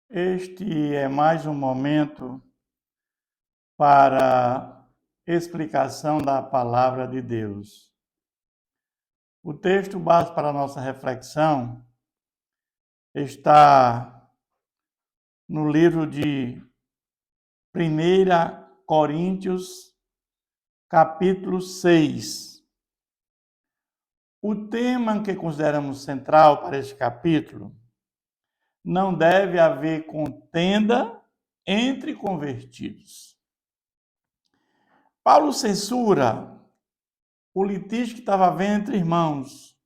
Este é mais um momento para explicação da palavra de Deus. O texto base para a nossa reflexão está no livro de 1 Coríntios, capítulo 6. O tema que consideramos central para este capítulo: não deve haver contenda entre convertidos. Paulo censura o litígio que estava havendo entre irmãos,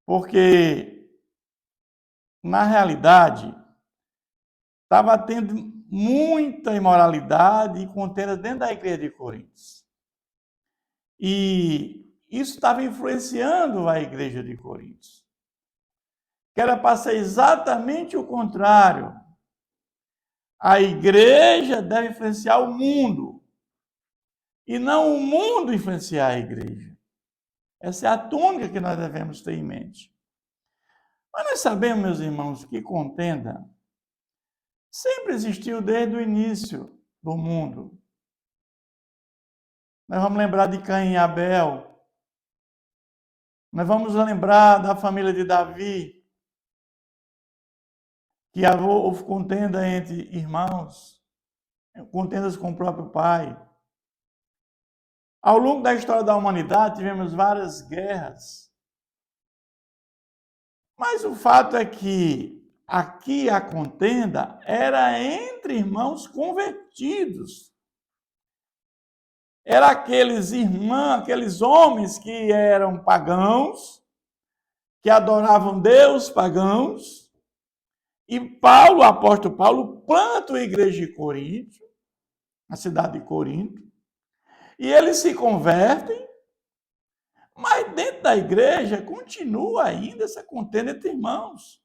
porque, na realidade, estava tendo muita imoralidade e contenda dentro da igreja de Coríntios. E isso estava influenciando a igreja de Coríntios, que era para ser exatamente o contrário. A igreja deve influenciar o mundo, e não o mundo influenciar a igreja. Essa é a tônica que nós devemos ter em mente. Mas nós sabemos, meus irmãos, que contenda sempre existiu desde o início do mundo. Nós vamos lembrar de Caim e Abel. Nós vamos lembrar da família de Davi, que houve contenda entre irmãos, contendas com o próprio pai. Ao longo da história da humanidade, tivemos várias guerras. Mas o fato é que aqui a contenda era entre irmãos convertidos. Era aqueles homens que eram pagãos, que adoravam Deus pagãos. E Paulo, o apóstolo Paulo, planta a igreja de Corinto, a cidade de Corinto, e eles se convertem, mas dentro da igreja continua ainda essa contenda entre irmãos.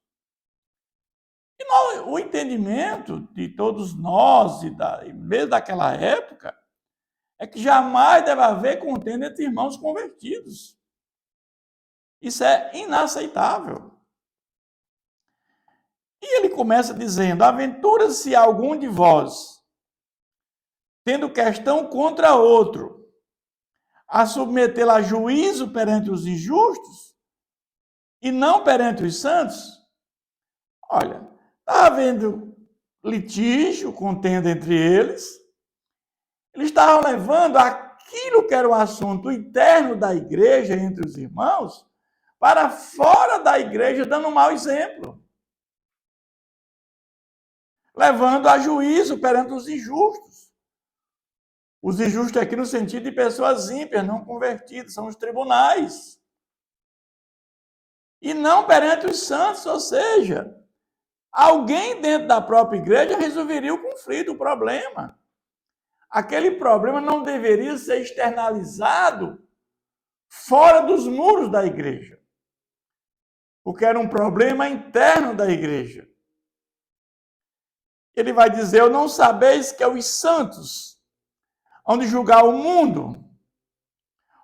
E o entendimento de todos nós, e mesmo daquela época, é que jamais deve haver contenda entre irmãos convertidos. Isso é inaceitável. E ele começa dizendo: aventura-se algum de vós, tendo questão contra outro, a submetê-la a juízo perante os injustos e não perante os santos? Olha, está havendo litígio, contenda entre eles. Eles estavam levando aquilo que era o assunto interno da igreja entre os irmãos para fora da igreja, dando um mau exemplo. Levando a juízo perante os injustos. Os injustos aqui no sentido de pessoas ímpias, não convertidas, são os tribunais. E não perante os santos, ou seja, alguém dentro da própria igreja resolveria o conflito, o problema. Aquele problema não deveria ser externalizado fora dos muros da igreja, porque era um problema interno da igreja. Ele vai dizer: eu não sabeis que é os santos hão de julgar o mundo?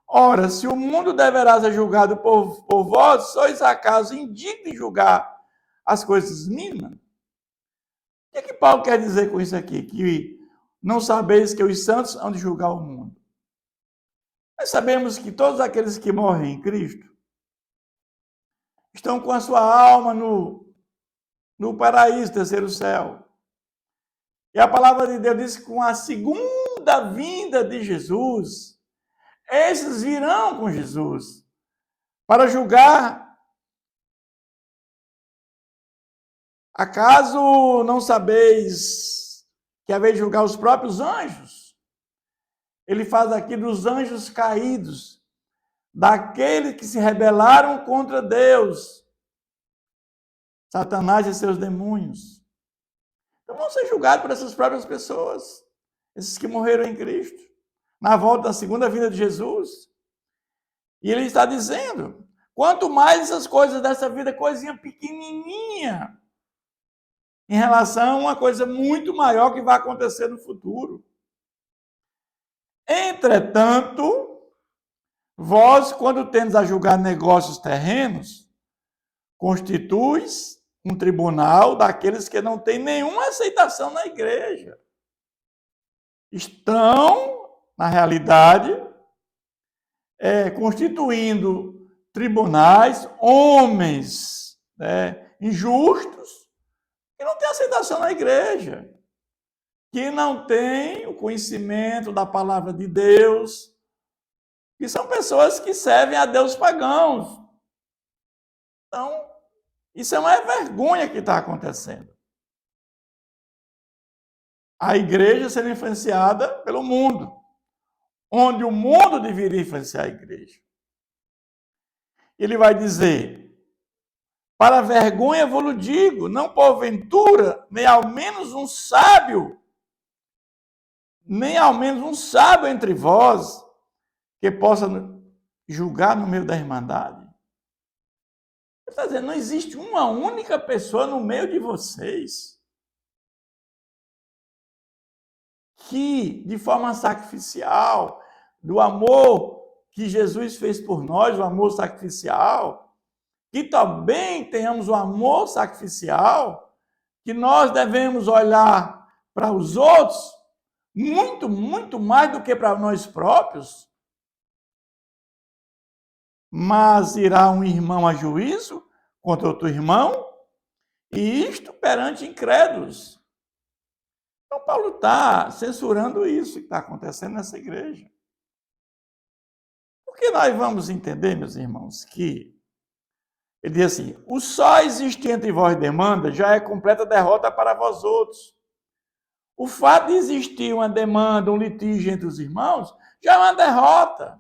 Ora, se o mundo deverá ser julgado por vós, sois acaso indignos de julgar as coisas mínimas? O que Paulo quer dizer com isso aqui? Que não sabeis que os santos hão de julgar o mundo. Nós sabemos que todos aqueles que morrem em Cristo estão com a sua alma no paraíso, terceiro céu. E a palavra de Deus diz que com a segunda vinda de Jesus, esses virão com Jesus para julgar. Acaso não sabeis que é a vez de julgar os próprios anjos? Ele faz aqui dos anjos caídos, daqueles que se rebelaram contra Deus, Satanás e seus demônios. Então vão ser julgados por essas próprias pessoas, esses que morreram em Cristo, na volta da segunda vinda de Jesus. E ele está dizendo: quanto mais essas coisas dessa vida, coisinha pequenininha, em relação a uma coisa muito maior que vai acontecer no futuro. Entretanto, vós, quando tendes a julgar negócios terrenos, constituis um tribunal daqueles que não têm nenhuma aceitação na igreja. Estão, na realidade, constituindo tribunais, homens, né, injustos, que não têm aceitação na igreja, que não têm o conhecimento da palavra de Deus, que são pessoas que servem a deuses pagãos. Então, isso é uma vergonha que está acontecendo. A igreja sendo influenciada pelo mundo, onde o mundo deveria influenciar a igreja. Ele vai dizer: para vergonha vos digo, não porventura, nem ao menos um sábio entre vós, que possa julgar no meio da irmandade. Ele está dizendo, não existe uma única pessoa no meio de vocês que, de forma sacrificial, do amor que Jesus fez por nós, o amor sacrificial, que também tenhamos o amor sacrificial, que nós devemos olhar para os outros muito, muito mais do que para nós próprios. Mas irá um irmão a juízo contra outro irmão, e isto perante incrédulos. Então, Paulo está censurando isso que está acontecendo nessa igreja. Porque nós vamos entender, meus irmãos, que ele diz assim: o só existir entre vós demanda já é completa derrota para vós outros. O fato de existir uma demanda, um litígio entre os irmãos, já é uma derrota.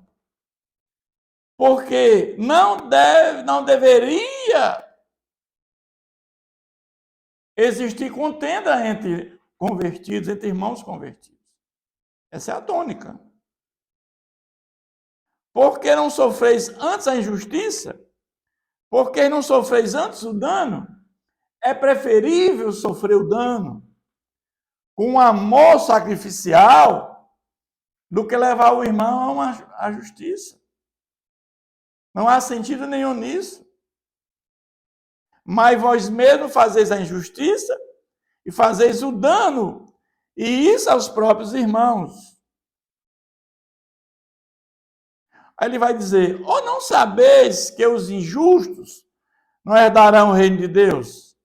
Porque não deveria existir contenda entre convertidos, entre irmãos convertidos. Essa é a tônica. Porque não sofreis antes a injustiça? Porque não sofreis antes o dano? É preferível sofrer o dano com amor sacrificial do que levar o irmão à justiça. Não há sentido nenhum nisso. Mas vós mesmos fazeis a injustiça e fazeis o dano, e isso aos próprios irmãos. Aí ele vai dizer: ou não sabeis que os injustos não herdarão o reino de Deus?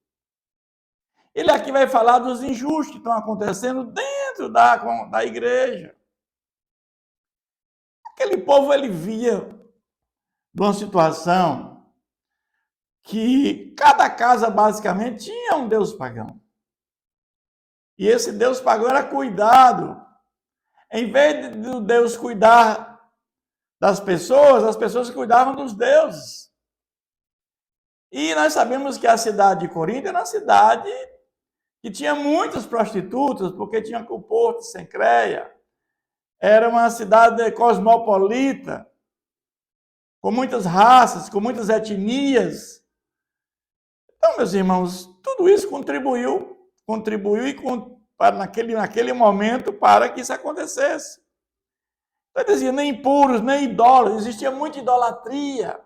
Ele aqui vai falar dos injustos que estão acontecendo dentro da igreja. Aquele povo, ele via de uma situação que cada casa basicamente tinha um deus pagão. E esse deus pagão era cuidado. Em vez de Deus cuidar das pessoas, as pessoas cuidavam dos deuses. E nós sabemos que a cidade de Corinto era uma cidade que tinha muitas prostitutas, porque tinha o porto de Cencreia. Era uma cidade cosmopolita, com muitas raças, com muitas etnias. Então, meus irmãos, tudo isso contribuiu naquele momento para que isso acontecesse. Então, dizia, nem impuros, nem idólatras, existia muita idolatria,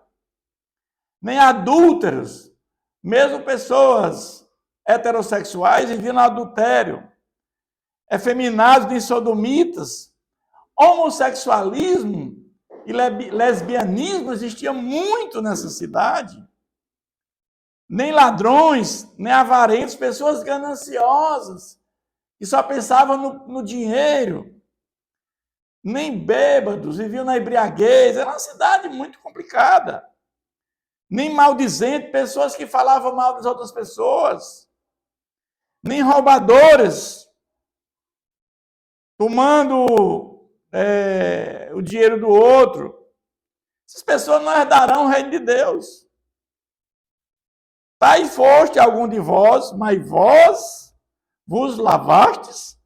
nem adúlteros, mesmo pessoas heterossexuais viviam no adultério, efeminados nem sodomitas, homossexualismo e lesbianismo existia muito nessa cidade. Nem ladrões, nem avarentos, pessoas gananciosas, que só pensavam no dinheiro, nem bêbados, viviam na embriaguez. Era uma cidade muito complicada. Nem maldizentes, pessoas que falavam mal das outras pessoas, nem roubadores, tomando o dinheiro do outro. Essas pessoas não herdarão o reino de Deus. Tais foste algum de vós, mas vós vos lavastes,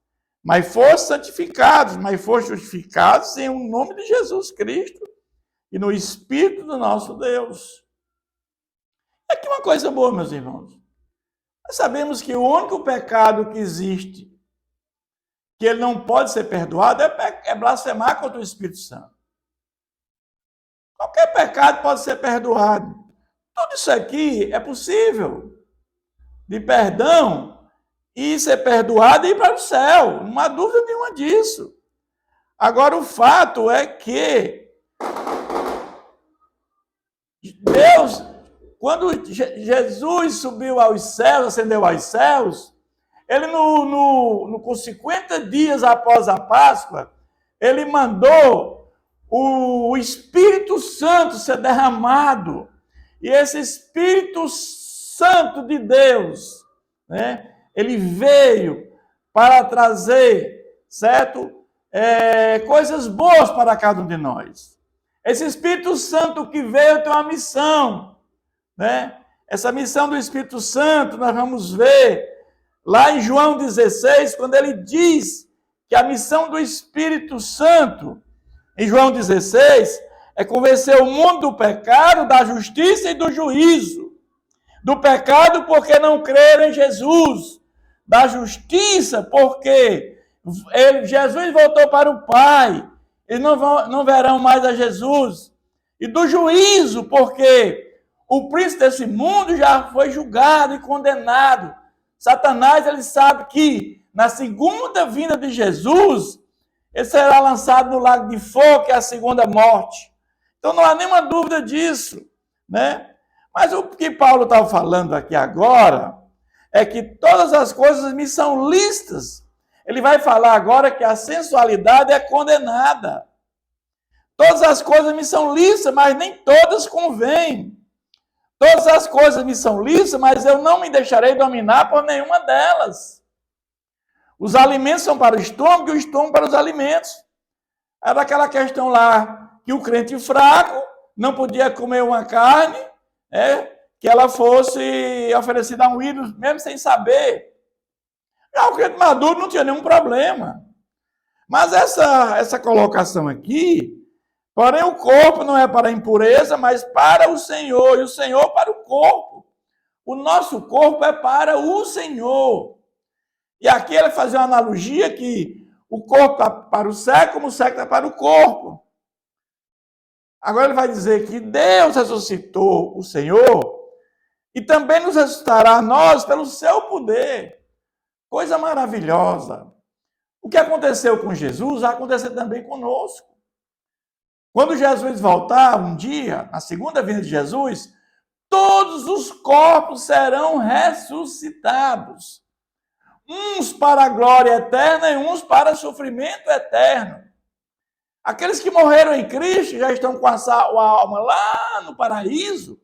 mas foste santificados, mas foste justificados em o nome de Jesus Cristo e no Espírito do nosso Deus. Aqui uma coisa boa, meus irmãos. Nós sabemos que o único pecado que existe, que ele não pode ser perdoado, é blasfemar contra o Espírito Santo. Qualquer pecado pode ser perdoado. Tudo isso aqui é possível. de perdão e ser perdoado e ir para o céu. Não há dúvida nenhuma disso. Agora, o fato é que Deus, quando Jesus subiu aos céus, ascendeu aos céus, ele com 50 dias após a Páscoa, ele mandou o Espírito Santo ser derramado. E esse Espírito Santo de Deus, né, ele veio para trazer, certo? Coisas boas para cada um de nós. Esse Espírito Santo que veio tem uma missão, né? Essa missão do Espírito Santo nós vamos ver lá em João 16, quando ele diz que a missão do Espírito Santo, em João 16, é convencer o mundo do pecado, da justiça e do juízo. Do pecado porque não creram em Jesus. Da justiça porque Jesus voltou para o Pai. Eles não verão mais a Jesus. E do juízo porque o príncipe desse mundo já foi julgado e condenado. Satanás, ele sabe que na segunda vinda de Jesus, ele será lançado no lago de fogo, que é a segunda morte. Então não há nenhuma dúvida disso, né? Mas o que Paulo está falando aqui agora é que todas as coisas me são lícitas. Ele vai falar agora que a sensualidade é condenada. Todas as coisas me são lícitas, mas nem todas convêm. Todas as coisas me são lícitas, mas eu não me deixarei dominar por nenhuma delas. Os alimentos são para o estômago e o estômago para os alimentos. Era aquela questão lá que o crente fraco não podia comer uma carne, que ela fosse oferecida a um ídolo, mesmo sem saber. Já o crente maduro não tinha nenhum problema. Mas essa colocação aqui, porém o corpo não é para a impureza, mas para o Senhor, e o Senhor para o corpo. O nosso corpo é para o Senhor. E aqui ele fazia uma analogia que o corpo está para o cego, como o cego está para o corpo. Agora ele vai dizer que Deus ressuscitou o Senhor e também nos ressuscitará nós pelo seu poder. Coisa maravilhosa. O que aconteceu com Jesus vai acontecer também conosco. Quando Jesus voltar um dia, na segunda vinda de Jesus, todos os corpos serão ressuscitados. Uns para a glória eterna e uns para sofrimento eterno. Aqueles que morreram em Cristo já estão com a alma lá no paraíso.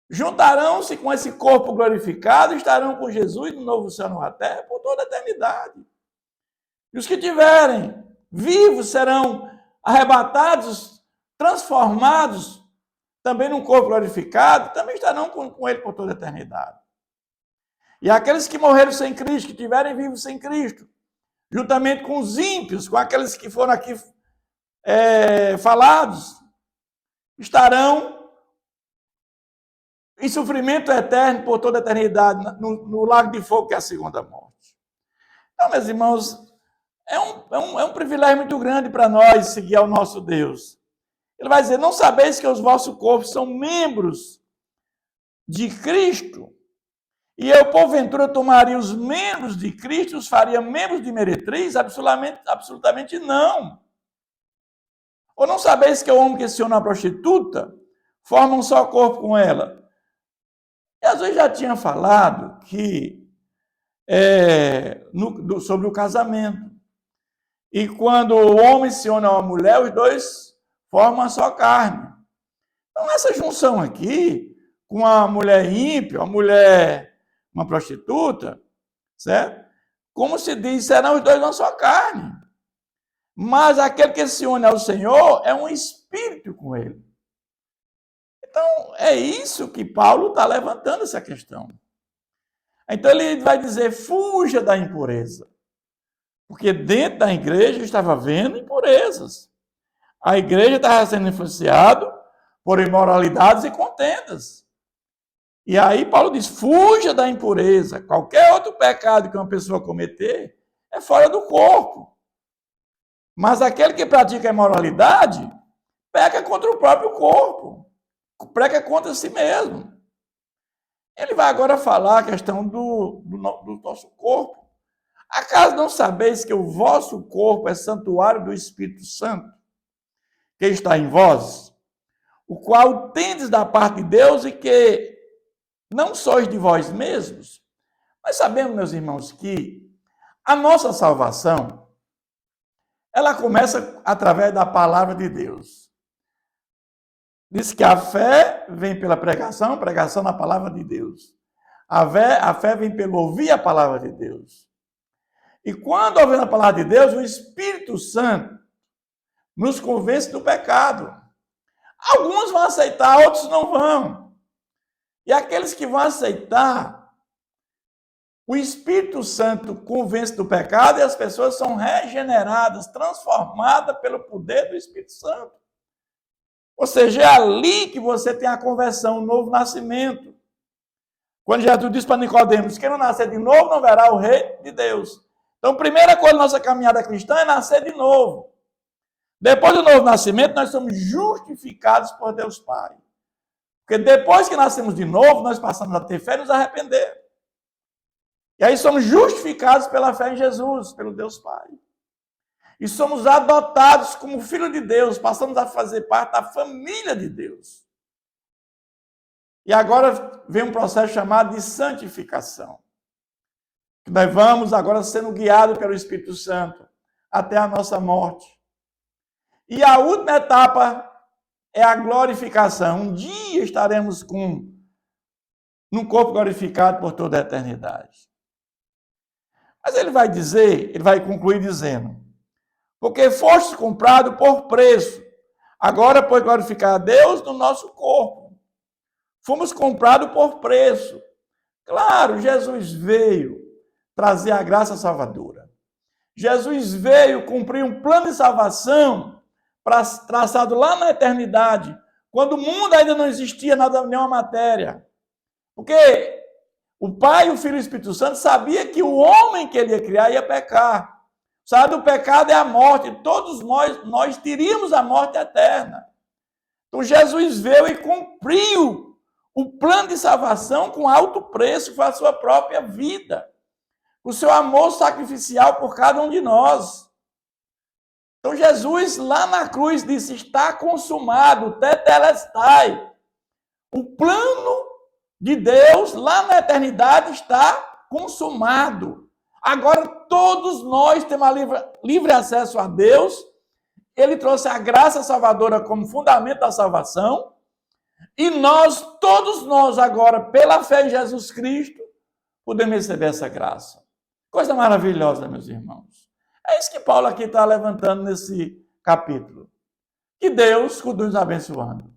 Juntarão-se com esse corpo glorificado e estarão com Jesus no novo céu e nova terra por toda a eternidade. E os que tiverem vivos serão arrebatados, transformados também num corpo glorificado, também estarão com ele por toda a eternidade. E aqueles que morreram sem Cristo, que estiverem vivos sem Cristo, juntamente com os ímpios, com aqueles que foram aqui falados, estarão em sofrimento eterno por toda a eternidade, no lago de fogo, que é a segunda morte. Então, meus irmãos, é um privilégio muito grande para nós seguir ao nosso Deus. Ele vai dizer, não sabeis que os vossos corpos são membros de Cristo? E eu, porventura, tomaria os membros de Cristo e os faria membros de meretriz? Absolutamente não. Ou não sabeis que o homem que se une à prostituta forma um só corpo com ela? Jesus já tinha falado que sobre o casamento. E quando o homem se une a uma mulher, os dois formam uma só carne. Então, essa junção aqui, com a mulher ímpia, uma prostituta, certo? Como se diz, serão os dois uma só carne. Mas aquele que se une ao Senhor é um espírito com ele. Então, é isso que Paulo está levantando essa questão. Então, ele vai dizer, fuja da impureza. Porque dentro da igreja estava havendo impurezas. A igreja estava sendo influenciada por imoralidades e contendas. E aí Paulo diz, fuja da impureza. Qualquer outro pecado que uma pessoa cometer é fora do corpo. Mas aquele que pratica a imoralidade peca contra o próprio corpo. Peca contra si mesmo. Ele vai agora falar a questão do nosso corpo. Acaso não sabeis que o vosso corpo é santuário do Espírito Santo, que está em vós, o qual tendes da parte de Deus e que não sois de vós mesmos? Mas sabemos, meus irmãos, que a nossa salvação, ela começa através da palavra de Deus. Diz que a fé vem pela pregação, pregação na palavra de Deus. A fé vem pelo ouvir a palavra de Deus. E quando ouvimos a palavra de Deus, o Espírito Santo nos convence do pecado. Alguns vão aceitar, outros não vão. E aqueles que vão aceitar, o Espírito Santo convence do pecado e as pessoas são regeneradas, transformadas pelo poder do Espírito Santo. Ou seja, é ali que você tem a conversão, o novo nascimento. Quando Jesus disse para Nicodemos, quem não nascer de novo não verá o rei de Deus. Então, a primeira coisa da nossa caminhada cristã é nascer de novo. Depois do novo nascimento, nós somos justificados por Deus Pai. Porque depois que nascemos de novo, nós passamos a ter fé e nos arrepender. E aí somos justificados pela fé em Jesus, pelo Deus Pai. E somos adotados como filho de Deus, passamos a fazer parte da família de Deus. E agora vem um processo chamado de santificação. Nós vamos agora sendo guiados pelo Espírito Santo até a nossa morte. E a última etapa é a glorificação. Um dia estaremos num corpo glorificado por toda a eternidade. Mas ele vai concluir dizendo, porque foste comprado por preço, agora pois glorificar a Deus no nosso corpo. Fomos comprados por preço. Claro, Jesus veio trazer a graça salvadora. Jesus veio cumprir um plano de salvação traçado lá na eternidade, quando o mundo ainda não existia nada, nenhuma matéria. Porque o Pai, o Filho e o Espírito Santo sabia que o homem que ele ia criar ia pecar. Sabe, o pecado é a morte. Todos nós teríamos a morte eterna. Então Jesus veio e cumpriu o plano de salvação com alto preço, com a sua própria vida. O seu amor sacrificial por cada um de nós. Então Jesus lá na cruz disse, está consumado, tetelestai. O plano de Deus lá na eternidade está consumado. Agora todos nós temos livre acesso a Deus. Ele trouxe a graça salvadora como fundamento da salvação. E todos nós agora, pela fé em Jesus Cristo, podemos receber essa graça. Coisa maravilhosa, meus irmãos. É isso que Paulo aqui está levantando nesse capítulo. Que Deus continue nos abençoando.